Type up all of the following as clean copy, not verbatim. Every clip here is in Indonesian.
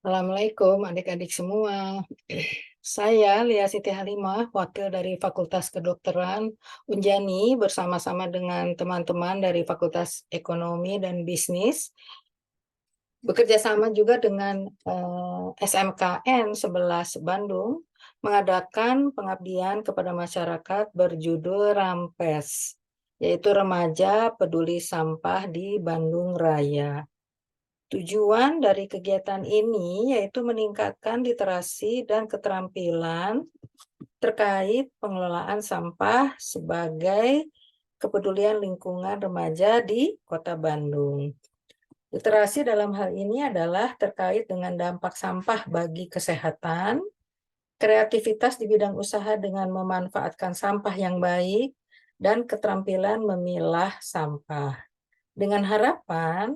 Assalamualaikum adik-adik semua. Saya Lia Siti Halimah, wakil dari Fakultas Kedokteran Unjani bersama-sama dengan teman-teman dari Fakultas Ekonomi dan Bisnis. Bekerja sama juga dengan SMKN 11 Bandung mengadakan pengabdian kepada masyarakat berjudul Rampes, yaitu Remaja Peduli Sampah di Bandung Raya. Tujuan dari kegiatan ini yaitu meningkatkan literasi dan keterampilan terkait pengelolaan sampah sebagai kepedulian lingkungan remaja di Kota Bandung. Literasi dalam hal ini adalah terkait dengan dampak sampah bagi kesehatan, kreativitas di bidang usaha dengan memanfaatkan sampah yang baik, dan keterampilan memilah sampah. Dengan harapan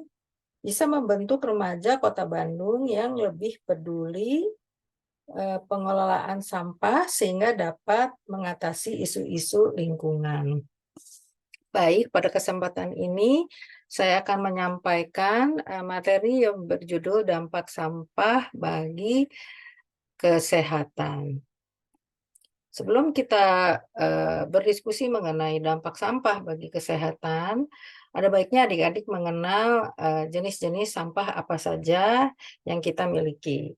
bisa membentuk remaja Kota Bandung yang lebih peduli pengelolaan sampah sehingga dapat mengatasi isu-isu lingkungan. Baik, pada kesempatan ini saya akan menyampaikan materi yang berjudul dampak sampah bagi kesehatan. Sebelum kita berdiskusi mengenai dampak sampah bagi kesehatan, ada baiknya adik-adik mengenal jenis-jenis sampah apa saja yang kita miliki.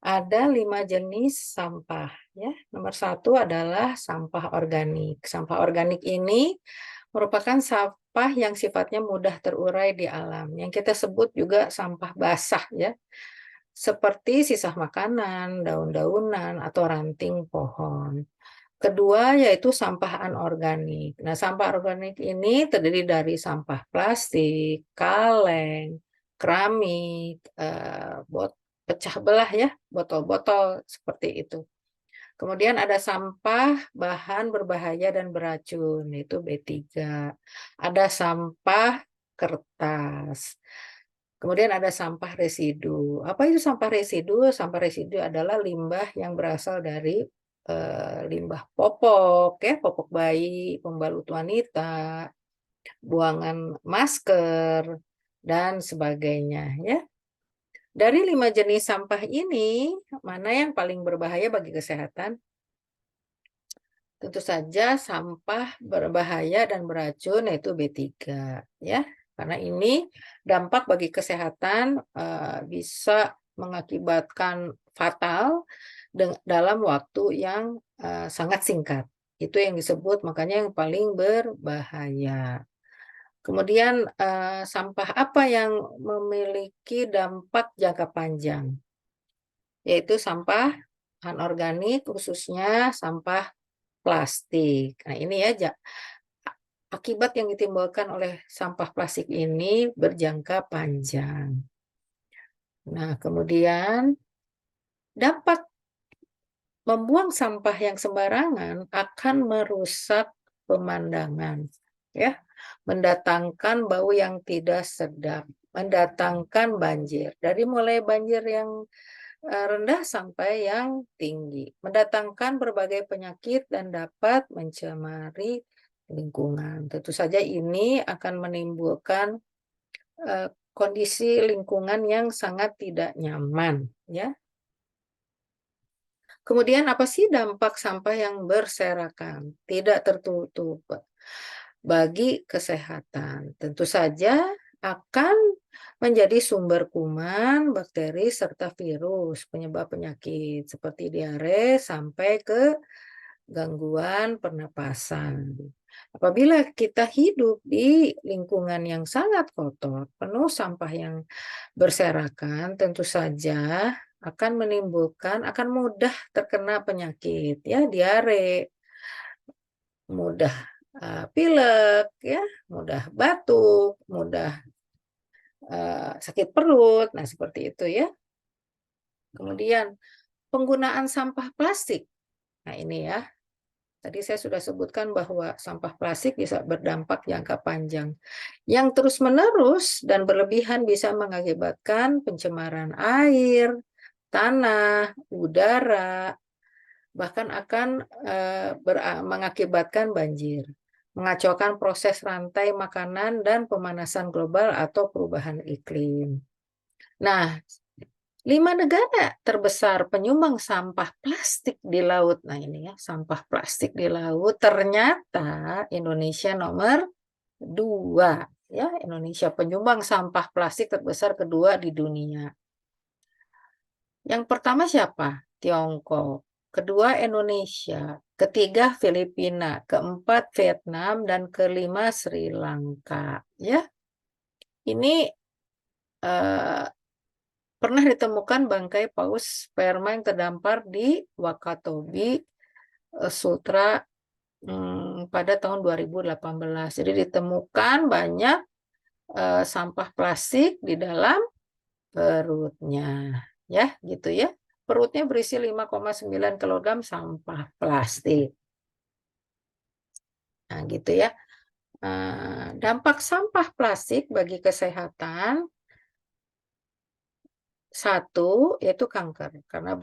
Ada 5 jenis sampah, ya. Nomor 1 adalah sampah organik. Sampah organik ini merupakan sampah yang sifatnya mudah terurai di alam, yang kita sebut juga sampah basah, ya, seperti sisa makanan, daun-daunan, atau ranting pohon. Kedua yaitu sampah anorganik. Nah, sampah organik ini terdiri dari sampah plastik, kaleng, keramik, pecah belah ya, botol-botol seperti itu. Kemudian ada sampah bahan berbahaya dan beracun, yaitu B3. Ada sampah kertas. Kemudian ada sampah residu. Apa itu sampah residu? Sampah residu adalah limbah yang berasal dari limbah popok, ya, popok bayi, pembalut wanita, buangan masker, dan sebagainya, ya. Dari 5 jenis sampah ini, mana yang paling berbahaya bagi kesehatan? Tentu saja sampah berbahaya dan beracun yaitu B3, ya. Karena ini dampak bagi kesehatan bisa mengakibatkan fatal dalam waktu yang sangat singkat. Itu yang disebut makanya yang paling berbahaya. Kemudian sampah apa yang memiliki dampak jangka panjang? Yaitu sampah anorganik, khususnya sampah plastik. Nah, ini ya akibat yang ditimbulkan oleh sampah plastik ini berjangka panjang. Nah, kemudian dampak membuang sampah yang sembarangan akan merusak pemandangan, ya, mendatangkan bau yang tidak sedap, mendatangkan banjir. Dari mulai banjir yang rendah sampai yang tinggi, mendatangkan berbagai penyakit dan dapat mencemari lingkungan. Tentu saja ini akan menimbulkan kondisi lingkungan yang sangat tidak nyaman, ya. Kemudian apa sih dampak sampah yang berserakan, tidak tertutup bagi kesehatan? Tentu saja akan menjadi sumber kuman, bakteri, serta virus penyebab penyakit seperti diare sampai ke gangguan pernapasan. Apabila kita hidup di lingkungan yang sangat kotor, penuh sampah yang berserakan, tentu saja akan mudah terkena penyakit, ya, diare, mudah pilek, ya, mudah batuk, mudah sakit perut. Nah, seperti itu ya. Kemudian penggunaan sampah plastik. Nah, ini ya. Tadi saya sudah sebutkan bahwa sampah plastik bisa berdampak jangka panjang. Yang terus-menerus dan berlebihan bisa mengakibatkan pencemaran air, tanah, udara, bahkan akan mengakibatkan banjir, mengacaukan proses rantai makanan dan pemanasan global atau perubahan iklim. Nah, 5 negara terbesar penyumbang sampah plastik di laut. Nah ini ya, sampah plastik di laut. Ternyata Indonesia nomor 2. Ya, Indonesia penyumbang sampah plastik terbesar kedua di dunia. Yang pertama siapa? Tiongkok. Kedua Indonesia. Ketiga Filipina. Keempat Vietnam. Dan kelima Sri Lanka. Ya, ini pernah ditemukan bangkai paus sperma yang terdampar di Wakatobi Sutra pada tahun 2018. Jadi ditemukan banyak sampah plastik di dalam perutnya. Ya, gitu ya. Perutnya berisi 5,9 kg sampah plastik. Nah, gitu ya. Dampak sampah plastik bagi kesehatan satu yaitu kanker karena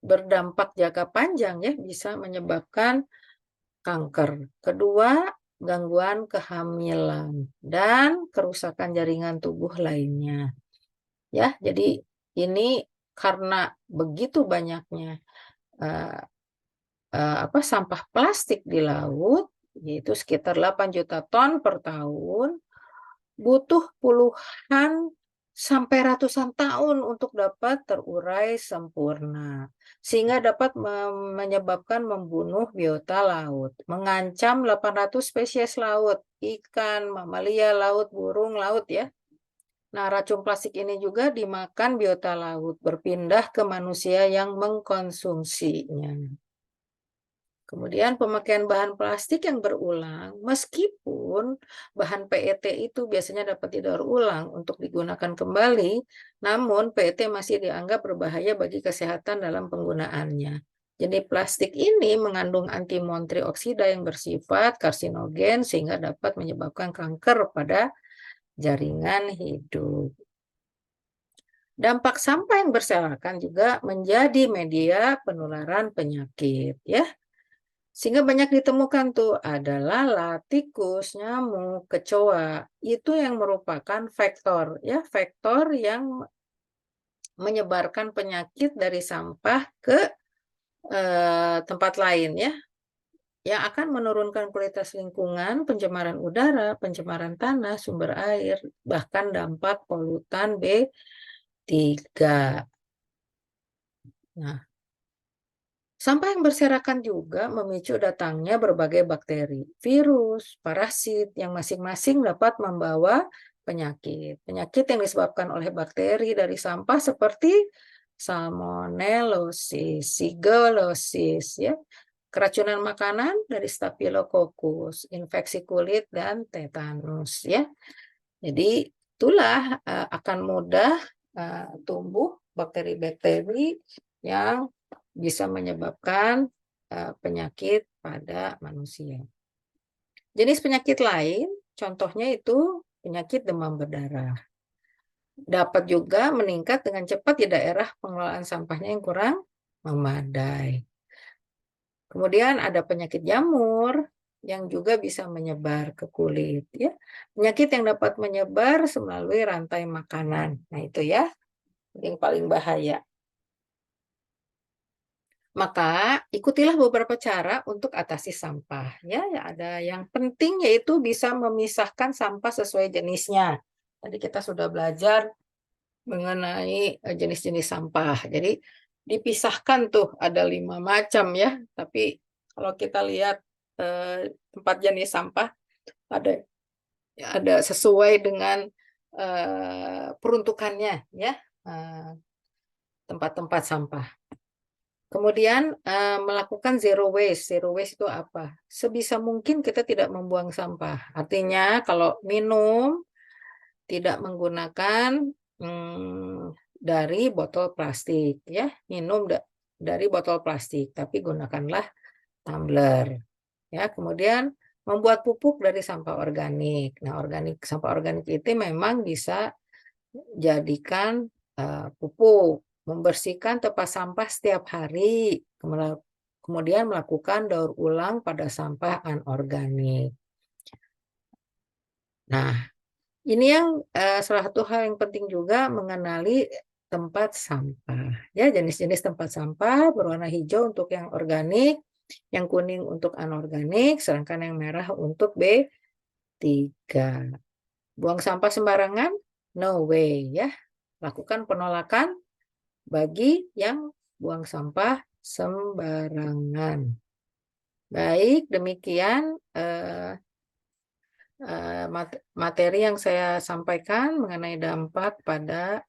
berdampak jangka panjang ya bisa menyebabkan kanker. Kedua, gangguan kehamilan dan kerusakan jaringan tubuh lainnya. Ya, jadi ini karena begitu banyaknya sampah plastik di laut, yaitu sekitar 8 juta ton per tahun, butuh puluhan sampai ratusan tahun untuk dapat terurai sempurna, sehingga dapat menyebabkan membunuh biota laut, mengancam 800 spesies laut, ikan, mamalia laut, burung laut ya. Nah, racun plastik ini juga dimakan biota laut, berpindah ke manusia yang mengkonsumsinya. Kemudian pemakaian bahan plastik yang berulang, meskipun bahan PET itu biasanya dapat didaur ulang untuk digunakan kembali, namun PET masih dianggap berbahaya bagi kesehatan dalam penggunaannya. Jadi plastik ini mengandung antimon trioksida yang bersifat karsinogen sehingga dapat menyebabkan kanker pada jaringan hidup. Dampak sampah yang berserakan juga menjadi media penularan penyakit, ya. Sehingga banyak ditemukan tuh adalah tikus, nyamuk, kecoa. Itu yang merupakan vektor, ya, vektor yang menyebarkan penyakit dari sampah ke tempat lain, ya, yang akan menurunkan kualitas lingkungan, pencemaran udara, pencemaran tanah, sumber air, bahkan dampak polutan B3. Nah, sampah yang berserakan juga memicu datangnya berbagai bakteri, virus, parasit yang masing-masing dapat membawa penyakit. Penyakit yang disebabkan oleh bakteri dari sampah seperti salmonellosis, shigellosis, ya, keracunan makanan dari Staphylococcus, infeksi kulit dan tetanus, ya. Jadi itulah akan mudah tumbuh bakteri-bakteri yang bisa menyebabkan penyakit pada manusia. Jenis penyakit lain, contohnya itu penyakit demam berdarah. Dapat juga meningkat dengan cepat di daerah pengelolaan sampahnya yang kurang memadai. Kemudian ada penyakit jamur yang juga bisa menyebar ke kulit, ya. Penyakit yang dapat menyebar melalui rantai makanan. Nah, itu ya yang paling bahaya. Maka ikutilah beberapa cara untuk atasi sampah. Ya, ada yang penting yaitu bisa memisahkan sampah sesuai jenisnya. Tadi kita sudah belajar mengenai jenis-jenis sampah. Jadi dipisahkan tuh ada 5 macam ya. Tapi kalau kita lihat 4 jenis sampah ada sesuai dengan peruntukannya ya, tempat-tempat sampah. Kemudian melakukan zero waste. Zero waste itu apa? Sebisa mungkin kita tidak membuang sampah. Artinya kalau minum tidak menggunakan dari botol plastik, ya. Minum dari botol plastik, tapi gunakanlah tumbler. Ya, kemudian membuat pupuk dari sampah organik. Nah, sampah organik itu memang bisa jadikan pupuk. Membersihkan tempat sampah setiap hari, kemudian melakukan daur ulang pada sampah anorganik. Nah, ini yang salah satu hal yang penting juga mengenali tempat sampah. Ya, jenis-jenis tempat sampah berwarna hijau untuk yang organik, yang kuning untuk anorganik, sedangkan yang merah untuk B3. Buang sampah sembarangan? No way ya. Lakukan penolakan bagi yang buang sampah sembarangan. Baik, demikian materi yang saya sampaikan mengenai dampak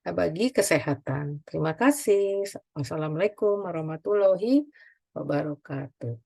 bagi kesehatan. Terima kasih. Wassalamualaikum warahmatullahi wabarakatuh.